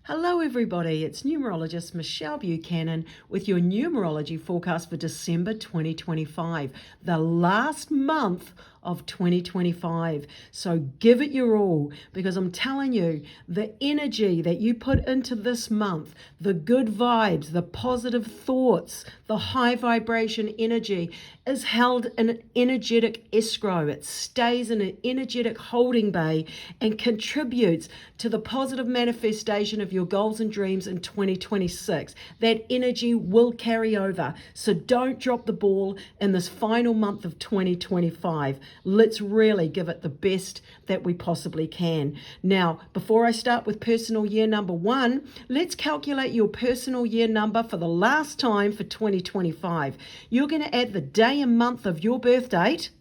Hello everybody, it's Numerologist Michelle Buchanan with your Numerology forecast for December 2025, the last month of 2025. So give it your all, because I'm telling you, the energy that you put into this month, the good vibes, the positive thoughts, the high vibration energy is held in an energetic escrow. It stays in an energetic holding bay and contributes to the positive manifestation of your goals and dreams in 2026. That energy will carry over. So don't drop the ball in this final month of 2025. Let's really give it the best that we possibly can. Now, before I start with personal year number 1, let's calculate your personal year number for the last time for 2025. You're going to add the day and month of your birth date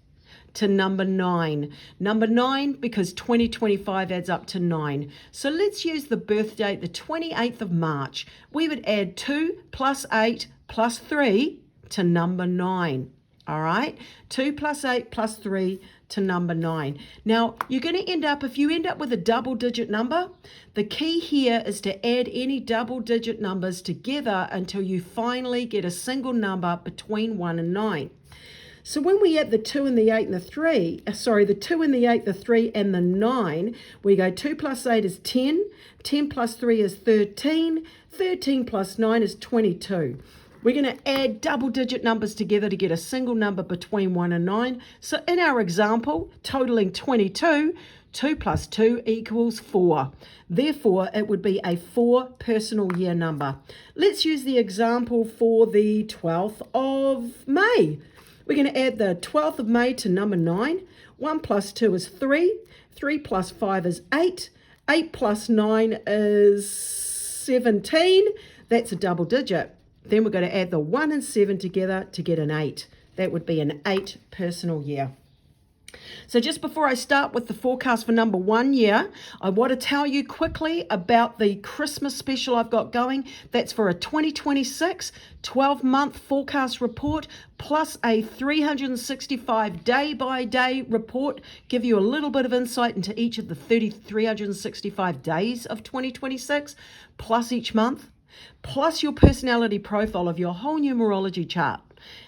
to number 9. Number 9 because 2025 adds up to 9. So let's use the birth date, the 28th of March. We would add 2 plus 8 plus 3 to number 9. All right, 2 plus 8 plus 3 to number 9. Now, you're going to end up, if you end up with a double-digit number, the key here is to add any double-digit numbers together until you finally get a single number between 1 and 9. So when we add the 2 and the 8 and the 3, the 2 and the 8, the 3 and the 9, we go 2 plus 8 is 10, 10 plus 3 is 13, 13 plus 9 is 22. We're going to add double-digit numbers together to get a single number between 1 and 9. So in our example, totaling 22, 2 plus 2 equals 4. Therefore, it would be a 4 personal year number. Let's use the example for the 12th of May. We're going to add the 12th of May to number 9. 1 plus 2 is 3. 3 plus 5 is 8. 8 plus 9 is 17. That's a double digit. Then we're going to add the 1 and 7 together to get an 8. That would be an 8 personal year. So just before I start with the forecast for number 1 year, I want to tell you quickly about the Christmas special I've got going. That's for a 2026 12-month forecast report, plus a 365 day-by-day report, give you a little bit of insight into each of the 365 days of 2026, plus each month, plus your personality profile of your whole numerology chart.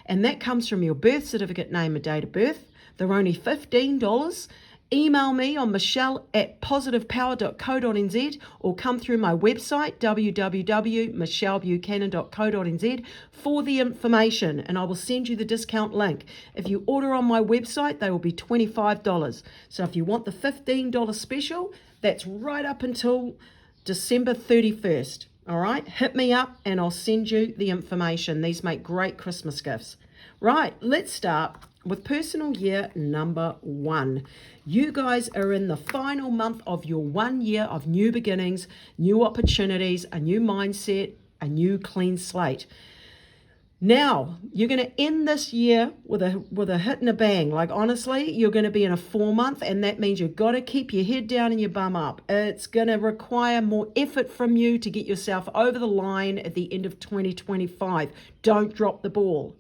And that comes from your birth certificate, name and date of birth. They're only $15. Email me on michelle@positivepower.co.nz or come through my website, www.michellebuchanan.co.nz, for the information, and I will send you the discount link. If you order on my website, they will be $25. So if you want the $15 special, that's right up until December 31st. All right, hit me up and I'll send you the information. These make great Christmas gifts. Right, let's start with personal year number 1. You guys are in the final month of your 1 year of new beginnings, new opportunities, a new mindset, a new clean slate. Now, you're going to end this year with a hit and a bang. Like, honestly, you're going to be in a 4-month, and that means you've got to keep your head down and your bum up. It's going to require more effort from you to get yourself over the line at the end of 2025. Don't drop the ball.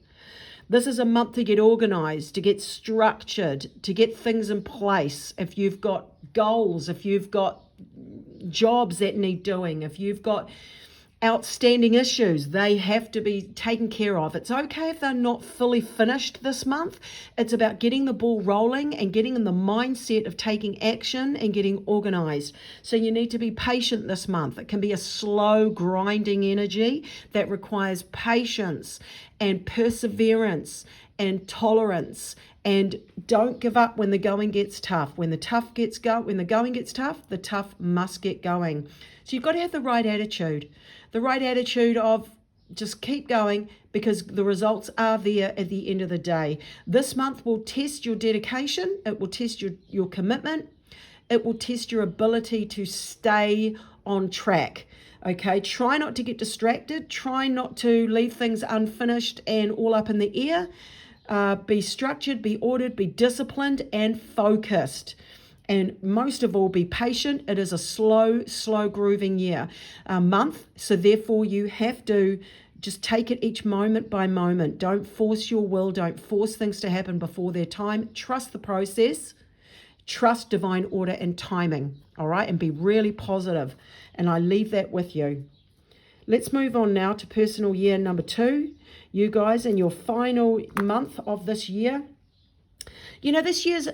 This is a month to get organized, to get structured, to get things in place. If you've got goals, if you've got jobs that need doing, if you've got outstanding issues, they have to be taken care of. It's okay if they're not fully finished this month. It's about getting the ball rolling and getting in the mindset of taking action and getting organized. So you need to be patient this month. It can be a slow, grinding energy that requires patience and perseverance and tolerance. And don't give up when the going gets tough. When the going gets tough, the tough must get going. So you've got to have the right attitude. The right attitude of just keep going, because the results are there at the end of the day. This month will test your dedication. It will test your commitment. It will test your ability to stay on track. Okay, try not to get distracted. Try not to leave things unfinished and all up in the air. Be structured, be ordered, be disciplined and focused. And most of all, be patient. It is a slow grooving month. So therefore, you have to just take it each moment by moment. Don't force your will. Don't force things to happen before their time. Trust the process. trust divine order and timing, all right, and be really positive. And I leave that with you. Let's move on now to personal year number 2. You guys, in your final month of this year. You know, this year's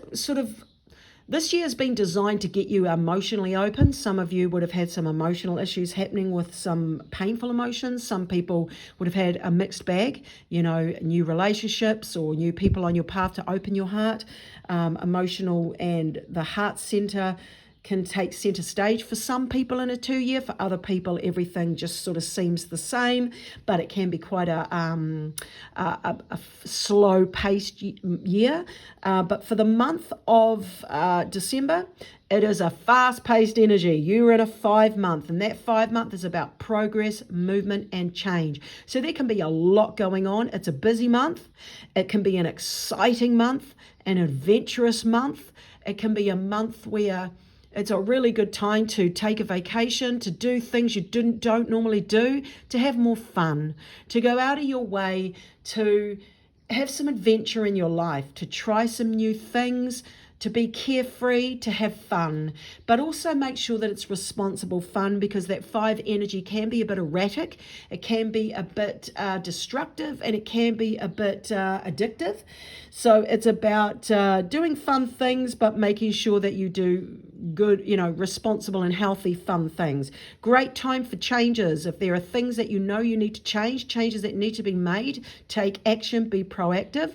been designed to get you emotionally open. Some of you would have had some emotional issues happening with some painful emotions. Some people would have had a mixed bag, you know, new relationships or new people on your path to open your heart. Emotional and the heart center can take center stage for some people in a 2 year. For other people, everything just sort of seems the same, but it can be quite a slow-paced year. But for the month of December, it is a fast-paced energy. You're in a 5 month, and that 5 month is about progress, movement, and change. So there can be a lot going on. It's a busy month. It can be an exciting month, an adventurous month. It can be a month where it's a really good time to take a vacation, to do things you don't normally do, to have more fun, to go out of your way, to have some adventure in your life, to try some new things, to be carefree, to have fun, but also make sure that it's responsible fun, because that 5 energy can be a bit erratic, it can be a bit destructive, and it can be a bit addictive. So it's about doing fun things, but making sure that you do good, you know, responsible and healthy fun things. Great time for changes. If there are things that you know you need to change, changes that need to be made, take action, be proactive.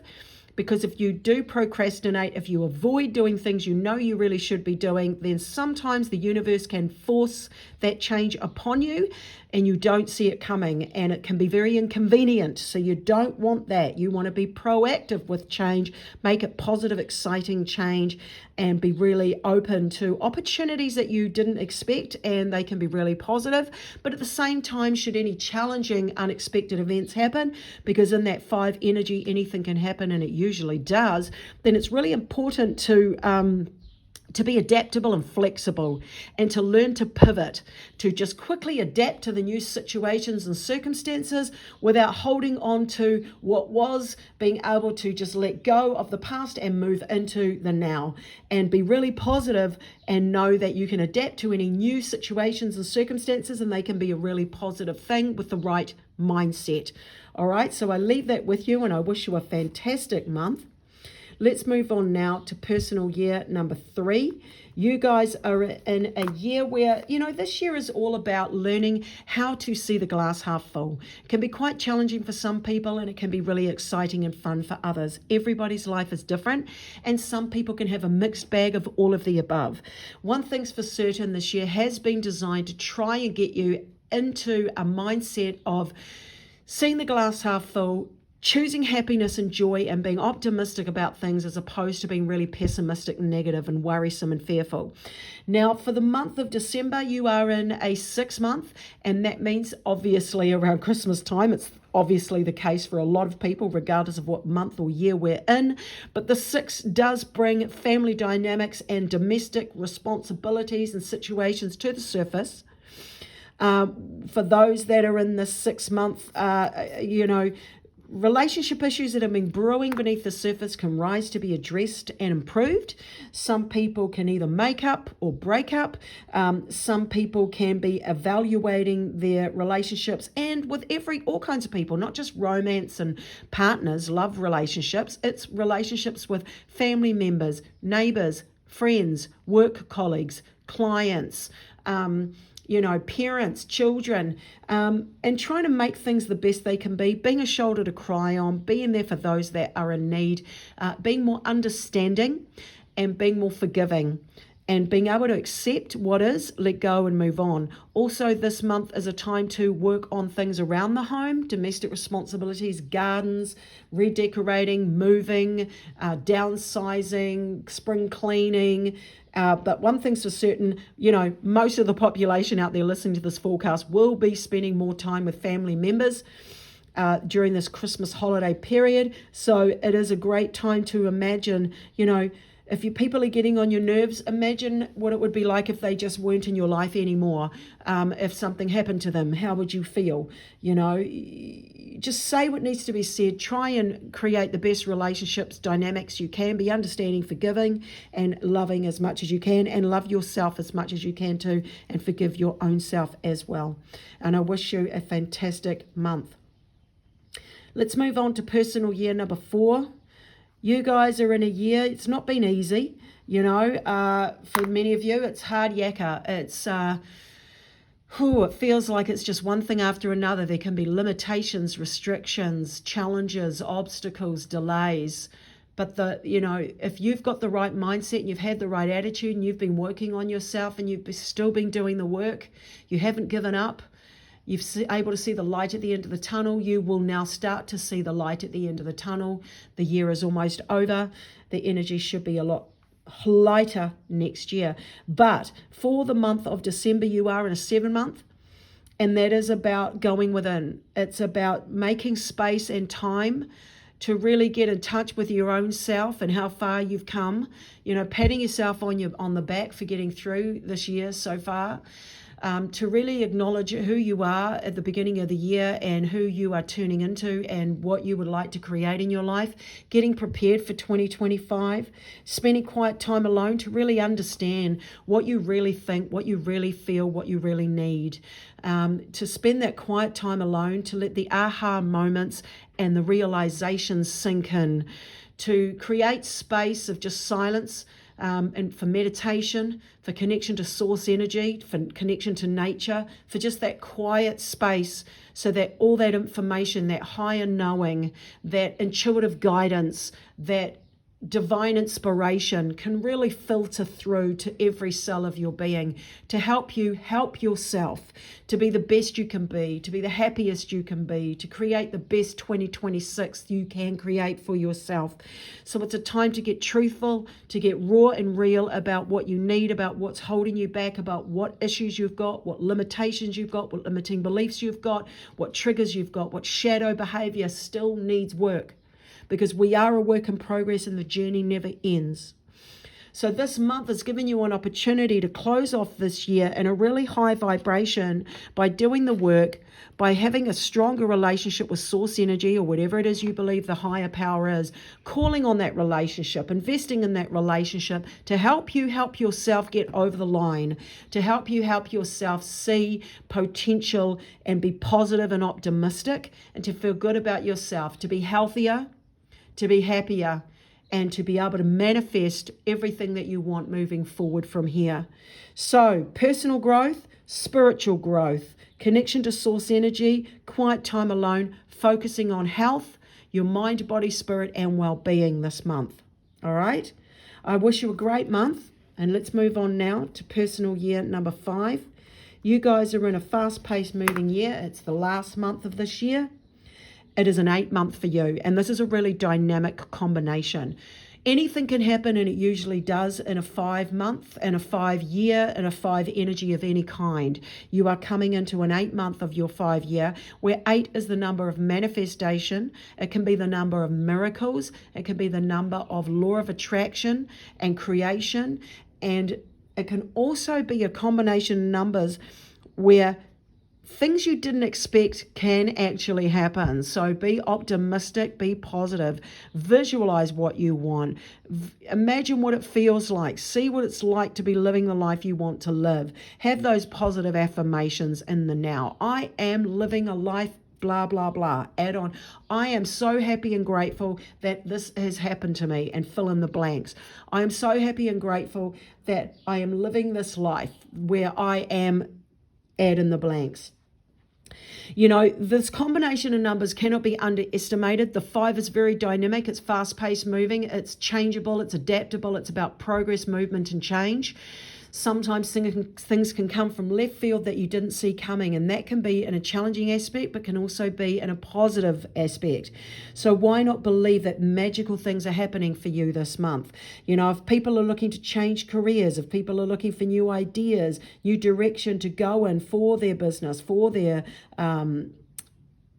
Because if you do procrastinate, if you avoid doing things you know you really should be doing, then sometimes the universe can force that change upon you and you don't see it coming, and it can be very inconvenient. So you don't want that. You want to be proactive with change, make it positive, exciting change, and be really open to opportunities that you didn't expect, and they can be really positive. But at the same time, should any challenging, unexpected events happen, because in that 5 energy, anything can happen, and it usually does, then it's really important to be adaptable and flexible, and to learn to pivot, to just quickly adapt to the new situations and circumstances without holding on to what was, being able to just let go of the past and move into the now, and be really positive and know that you can adapt to any new situations and circumstances, and they can be a really positive thing with the right mindset. All right, so I leave that with you, and I wish you a fantastic month. Let's move on now to personal year number 3. You guys are in a year where, you know, this year is all about learning how to see the glass half full. It can be quite challenging for some people, and it can be really exciting and fun for others. Everybody's life is different, and some people can have a mixed bag of all of the above. One thing's for certain, this year has been designed to try and get you into a mindset of seeing the glass half full, choosing happiness and joy, and being optimistic about things, as opposed to being really pessimistic, negative, and worrisome and fearful. Now, for the month of December, you are in a 6 month, and that means obviously around Christmas time. It's obviously the case for a lot of people, regardless of what month or year we're in. But the 6 does bring family dynamics and domestic responsibilities and situations to the surface. For those that are in the 6 month, relationship issues that have been brewing beneath the surface can rise to be addressed and improved. Some people can either make up or break up. Some people can be evaluating their relationships, and with all kinds of people, not just romance and partners, love relationships. It's relationships with family members, neighbors, friends, work colleagues, clients, parents, children, and trying to make things the best they can be, being a shoulder to cry on, being there for those that are in need, being more understanding and being more forgiving, and being able to accept what is, let go and move on. Also, this month is a time to work on things around the home, domestic responsibilities, gardens, redecorating, moving, downsizing, spring cleaning. But one thing's for certain, most of the population out there listening to this forecast will be spending more time with family members during this Christmas holiday period. So it is a great time to imagine, If people are getting on your nerves, imagine what it would be like if they just weren't in your life anymore. If something happened to them, how would you feel? Just say what needs to be said. Try and create the best relationships, dynamics you can. Be understanding, forgiving, and loving as much as you can, and love yourself as much as you can too, and forgive your own self as well. And I wish you a fantastic month. Let's move on to personal year number 4. You guys are in a year, it's not been easy, for many of you, it's hard yakka. It feels like it's just one thing after another. There can be limitations, restrictions, challenges, obstacles, delays. But if you've got the right mindset and you've had the right attitude and you've been working on yourself and you've still been doing the work, you haven't given up, you've able to see the light at the end of the tunnel, you will now start to see the light at the end of the tunnel. The year is almost over. The energy should be a lot lighter next year. But for the month of December, you are in a 7-month, and that is about going within. It's about making space and time to really get in touch with your own self and how far you've come. Patting yourself on the back for getting through this year so far. To really acknowledge who you are at the beginning of the year and who you are turning into and what you would like to create in your life, getting prepared for 2025, spending quiet time alone to really understand what you really think, what you really feel, what you really need, to spend that quiet time alone, to let the aha moments and the realizations sink in, to create space of just silence, and for meditation, for connection to source energy, for connection to nature, for just that quiet space so that all that information, that higher knowing, that intuitive guidance, that divine inspiration can really filter through to every cell of your being to help you help yourself to be the best you can be, to be the happiest you can be, to create the best 2026 you can create for yourself. So it's a time to get truthful, to get raw and real about what you need, about what's holding you back, about what issues you've got, what limitations you've got, what limiting beliefs you've got, what triggers you've got, what shadow behavior still needs work. Because we are a work in progress and the journey never ends. So this month has given you an opportunity to close off this year in a really high vibration by doing the work, by having a stronger relationship with source energy or whatever it is you believe the higher power is, calling on that relationship, investing in that relationship to help you help yourself get over the line, to help you help yourself see potential and be positive and optimistic and to feel good about yourself, to be healthier, to be happier, and to be able to manifest everything that you want moving forward from here. So, personal growth, spiritual growth, connection to source energy, quiet time alone, focusing on health, your mind, body, spirit, and well-being this month. All right? I wish you a great month, and let's move on now to personal year number 5. You guys are in a fast-paced moving year. It's the last month of this year. It is an 8-month for you, and this is a really dynamic combination. Anything can happen, and it usually does in a 5-month, in a 5-year, in a 5 energy of any kind. You are coming into an 8-month of your 5-year, where 8 is the number of manifestation. It can be the number of miracles. It can be the number of law of attraction and creation. And it can also be a combination of numbers where things you didn't expect can actually happen. So be optimistic, be positive, visualize what you want, imagine what it feels like, see what it's like to be living the life you want to live. Have those positive affirmations in the now. I am living a life, blah, blah, blah. Add on, I am so happy and grateful that this has happened to me, and fill in the blanks. I am so happy and grateful that I am living this life where I am, add in the blanks. This combination of numbers cannot be underestimated. The 5 is very dynamic. It's fast-paced moving. It's changeable. It's adaptable. It's about progress, movement, and change. Sometimes things can come from left field that you didn't see coming, and that can be in a challenging aspect, but can also be in a positive aspect. So why not believe that magical things are happening for you this month? If people are looking to change careers, if people are looking for new ideas, new direction to go in for their business, for their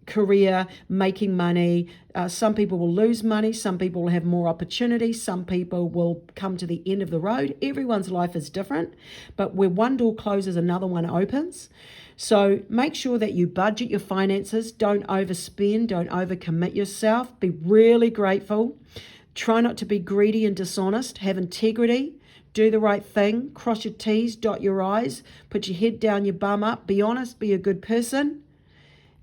career, making money. Some people will lose money. Some people will have more opportunity. Some people will come to the end of the road. Everyone's life is different, but where one door closes, another one opens. So make sure that you budget your finances. Don't overspend. Don't overcommit yourself. Be really grateful. Try not to be greedy and dishonest. Have integrity. Do the right thing. Cross your T's, dot your I's. Put your head down, your bum up. Be honest. Be a good person.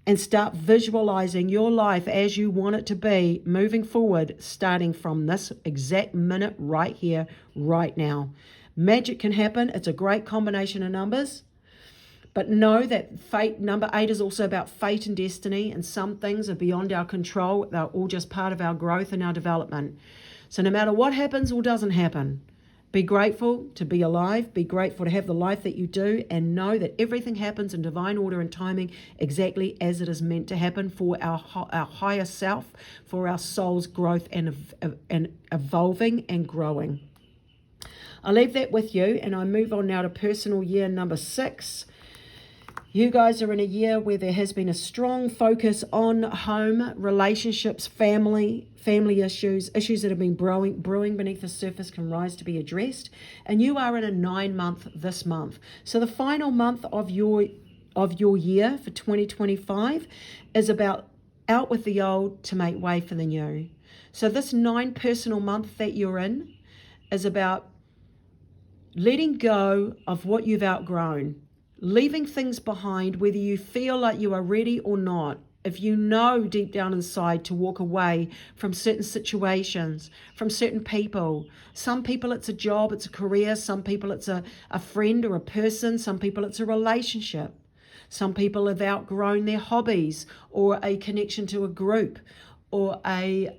And start visualizing your life as you want it to be moving forward, starting from this exact minute right here, right now. Magic can happen. It's a great combination of numbers. But know that fate, number 8, is also about fate and destiny, and some things are beyond our control. They're all just part of our growth and our development. So no matter what happens or doesn't happen, be grateful to be alive, be grateful to have the life that you do, and know that everything happens in divine order and timing exactly as it is meant to happen for our higher self, for our soul's growth and evolving and growing. I'll leave that with you, and I move on now to personal year number 6. You guys are in a year where there has been a strong focus on home, relationships, family issues that have been brewing beneath the surface can rise to be addressed. And you are in a 9-month this month. So the final month of your year for 2025 is about out with the old to make way for the new. So this 9 personal month that you're in is about letting go of what you've outgrown. Leaving things behind, whether you feel like you are ready or not. If you know deep down inside to walk away from certain situations, from certain people. Some people it's a job, it's a career. Some people it's a friend or a person. Some people it's a relationship. Some people have outgrown their hobbies or a connection to a group or a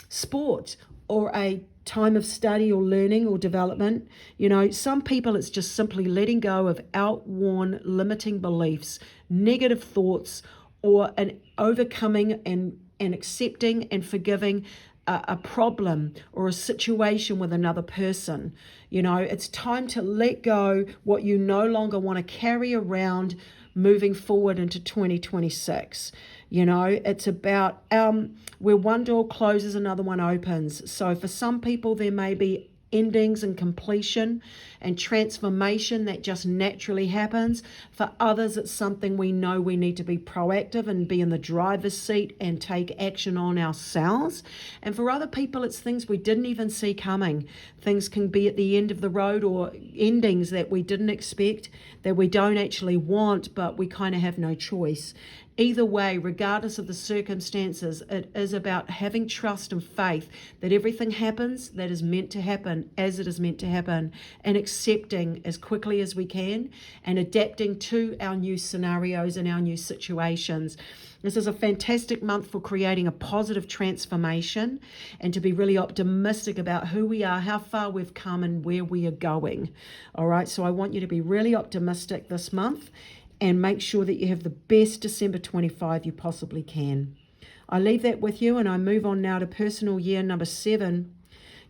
sport or a time of study or learning or development. You know, some people it's just simply letting go of outworn limiting beliefs, negative thoughts, or an overcoming and accepting and forgiving a problem or a situation with another person. You know, it's time to let go what you no longer want to carry around moving forward into 2026. You know, it's about where one door closes, another one opens. So for some people, there may be endings and completion and transformation that just naturally happens. For others, it's something we know we need to be proactive and be in the driver's seat and take action on ourselves. And for other people, it's things we didn't even see coming. Things can be at the end of the road or endings that we didn't expect, that we don't actually want, but we kind of have no choice. Either way, regardless of the circumstances, it is about having trust and faith that everything happens that is meant to happen as it is meant to happen, and accepting as quickly as we can and adapting to our new scenarios and our new situations. This is a fantastic month for creating a positive transformation and to be really optimistic about who we are, how far we've come, and where we are going. All right, so I want you to be really optimistic this month and make sure that you have the best December 25 you possibly can. I leave that with you, and I move on now to personal year number 7.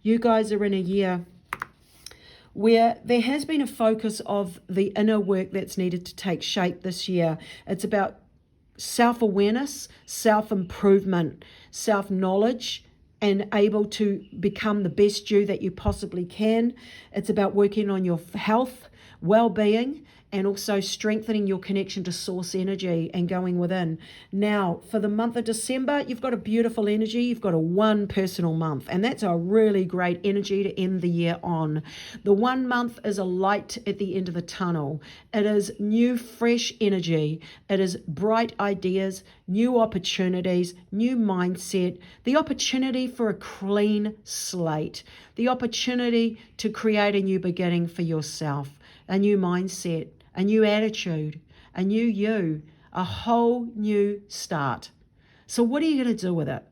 You guys are in a year where there has been a focus of the inner work that's needed to take shape this year. It's about self-awareness, self-improvement, self-knowledge, and able to become the best you that you possibly can. It's about working on your health, well-being, and also strengthening your connection to source energy and going within. Now, for the month of December, you've got a beautiful energy. You've got a 1 personal month, and that's a really great energy to end the year on. The 1 month is a light at the end of the tunnel. It is new, fresh energy. It is bright ideas, new opportunities, new mindset, the opportunity for a clean slate, the opportunity to create a new beginning for yourself, a new mindset, a new attitude, a new you, a whole new start. So what are you going to do with it?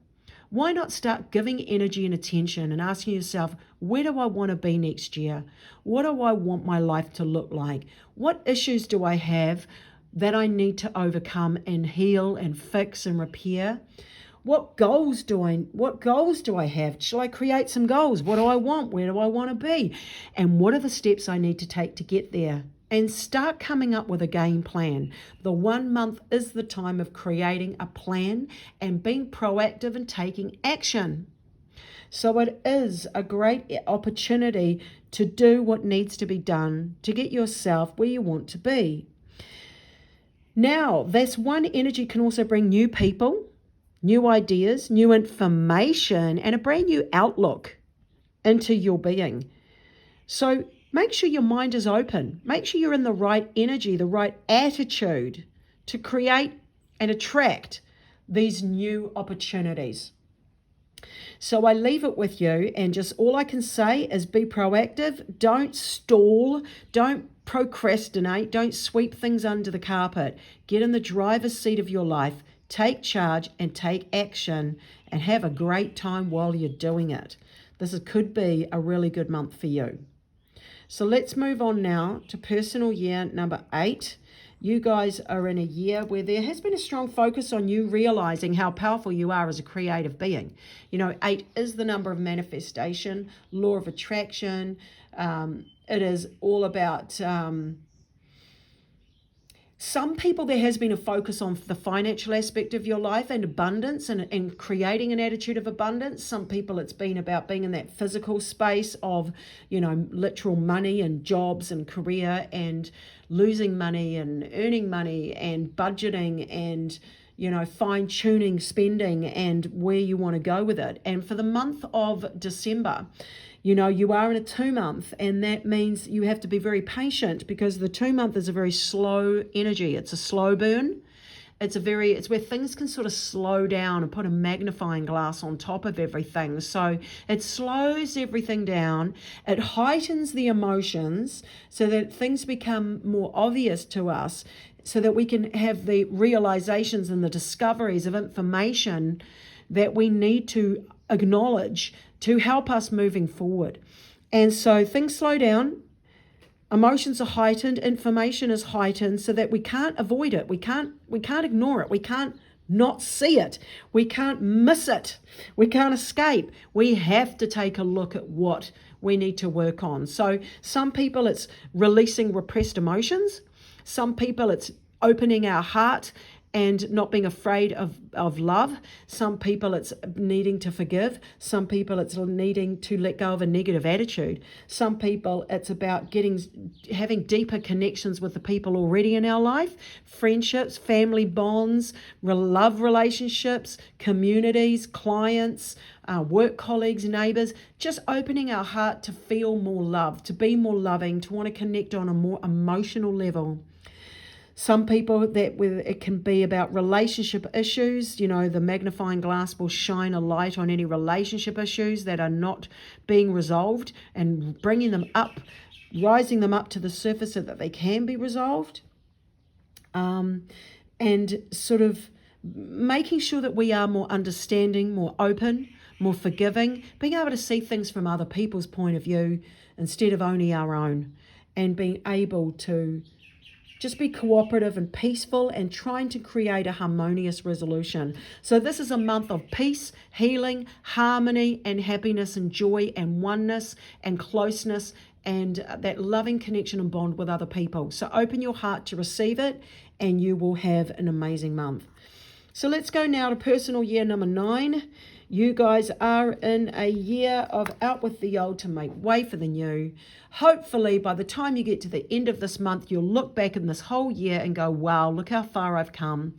Why not start giving energy and attention and asking yourself, where do I want to be next year? What do I want my life to look like? What issues do I have that I need to overcome and heal and fix and repair? What goals do I have? Shall I create some goals? What do I want? Where do I want to be? And what are the steps I need to take to get there? and start coming up with a game plan. The 1 month is the time of creating a plan and being proactive and taking action. So it is a great opportunity to do what needs to be done to get yourself where you want to be. Now, this one energy can also bring new people, new ideas, new information, and a brand new outlook into your being. So make sure your mind is open. Make sure you're in the right energy, the right attitude to create and attract these new opportunities. So I leave it with you, and just all I can say is be proactive. Don't stall. Don't procrastinate. Don't sweep things under the carpet. Get in the driver's seat of your life. Take charge and take action, and have a great time while you're doing it. Could be a really good month for you. So let's move on now to personal year number 8. You guys are in a year where there has been a strong focus on you realizing how powerful you are as a creative being. 8 is the number of manifestation, law of attraction. It is all about some people. There has been a focus on the financial aspect of your life and abundance and creating an attitude of abundance. Some people it's been about being in that physical space of, literal money and jobs and career and losing money and earning money and budgeting and, fine-tuning spending and where you want to go with it. And for the month of December, you are in a 2-month, and that means you have to be very patient because the 2-month is a very slow energy. It's a slow burn. It's where things can sort of slow down and put a magnifying glass on top of everything. So it slows everything down. It heightens the emotions so that things become more obvious to us, so that we can have the realizations and the discoveries of information that we need to acknowledge to help us moving forward. And so things slow down, emotions are heightened, information is heightened, so that we can't avoid it. We can't ignore it. We can't not see it. We can't miss it. We can't escape. We have to take a look at what we need to work on. So some people it's releasing repressed emotions. Some people it's opening our heart and not being afraid of love. Some people it's needing to forgive. Some people it's needing to let go of a negative attitude. Some people it's about having deeper connections with the people already in our life, friendships, family bonds, love relationships, communities, clients, work colleagues, neighbors, just opening our heart to feel more love, to be more loving, to want to connect on a more emotional level. Some people it can be about relationship issues. The magnifying glass will shine a light on any relationship issues that are not being resolved and bringing them up, rising them up to the surface so that they can be resolved. And sort of making sure that we are more understanding, more open, more forgiving, being able to see things from other people's point of view instead of only our own, and being able to just be cooperative and peaceful and trying to create a harmonious resolution. So this is a month of peace, healing, harmony, and happiness and joy and oneness and closeness and that loving connection and bond with other people. So open your heart to receive it, and you will have an amazing month. So let's go now to personal year number 9. You guys are in a year of out with the old to make way for the new. Hopefully, by the time you get to the end of this month, you'll look back in this whole year and go, wow, look how far I've come.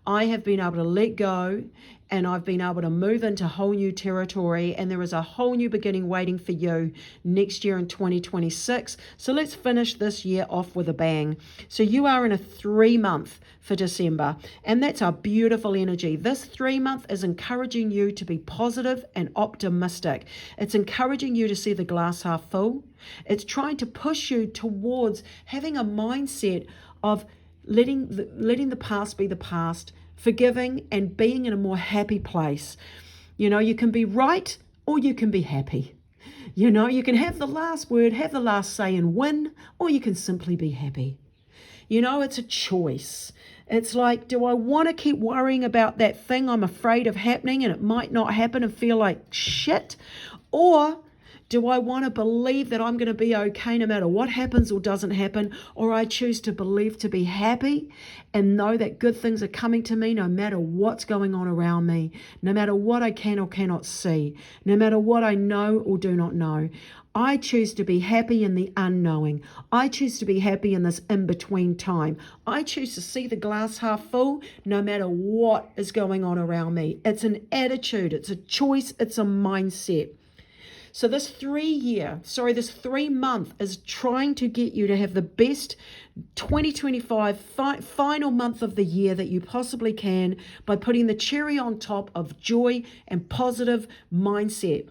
I have been able to let go, and I've been able to move into whole new territory, and there is a whole new beginning waiting for you next year in 2026. So let's finish this year off with a bang. So you are in a 3-month for December, and that's a beautiful energy. This 3-month is encouraging you to be positive and optimistic. It's encouraging you to see the glass half full. It's trying to push you towards having a mindset of letting the past be the past, forgiving and being in a more happy place. You can be right or you can be happy. You can have the last word, have the last say and win, or you can simply be happy. It's a choice. It's like, do I want to keep worrying about that thing I'm afraid of happening and it might not happen and feel like shit? Or Do I want to believe that I'm going to be okay no matter what happens or doesn't happen? Or I choose to believe to be happy and know that good things are coming to me no matter what's going on around me, no matter what I can or cannot see, no matter what I know or do not know. I choose to be happy in the unknowing. I choose to be happy in this in-between time. I choose to see the glass half full no matter what is going on around me. It's an attitude, it's a choice, it's a mindset. So this 3 month is trying to get you to have the best 2025 final month of the year that you possibly can by putting the cherry on top of joy and positive mindset.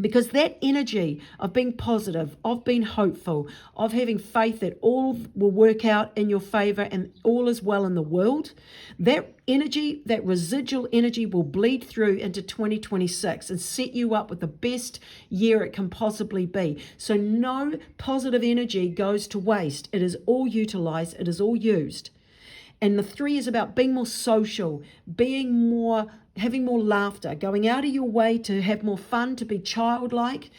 Because that energy of being positive, of being hopeful, of having faith that all will work out in your favor and all is well in the world, that energy, that residual energy will bleed through into 2026 and set you up with the best year it can possibly be. So no positive energy goes to waste. It is all utilized. It is all used. And the 3 is about being more social, having more laughter, going out of your way to have more fun, to be childlike,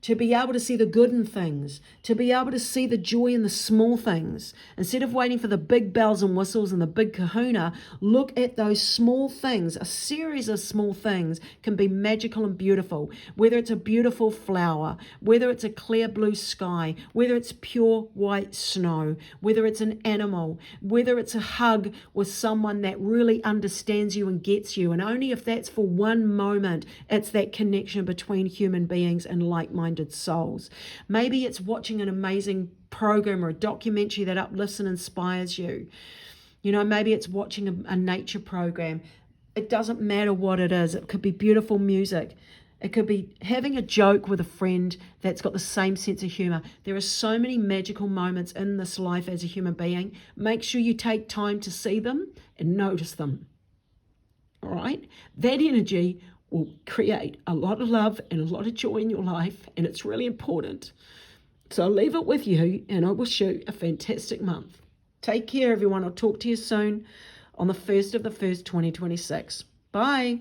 to be able to see the good in things, to be able to see the joy in the small things. Instead of waiting for the big bells and whistles and the big kahuna, look at those small things. A series of small things can be magical and beautiful, whether it's a beautiful flower, whether it's a clear blue sky, whether it's pure white snow, whether it's an animal, whether it's a hug with someone that really understands you and gets you. And only if that's for one moment, it's that connection between human beings and like-minded souls. Maybe it's watching an amazing program or a documentary that uplifts and inspires you. Maybe it's watching a nature program. It doesn't matter what it is. It could be beautiful music. It could be having a joke with a friend that's got the same sense of humor. There are so many magical moments in this life as a human being. Make sure you take time to see them and notice them. All right? That energy will create a lot of love and a lot of joy in your life, and it's really important. So I'll leave it with you, and I wish you a fantastic month. Take care, everyone. I'll talk to you soon on the 1st of the 1st, 2026. Bye.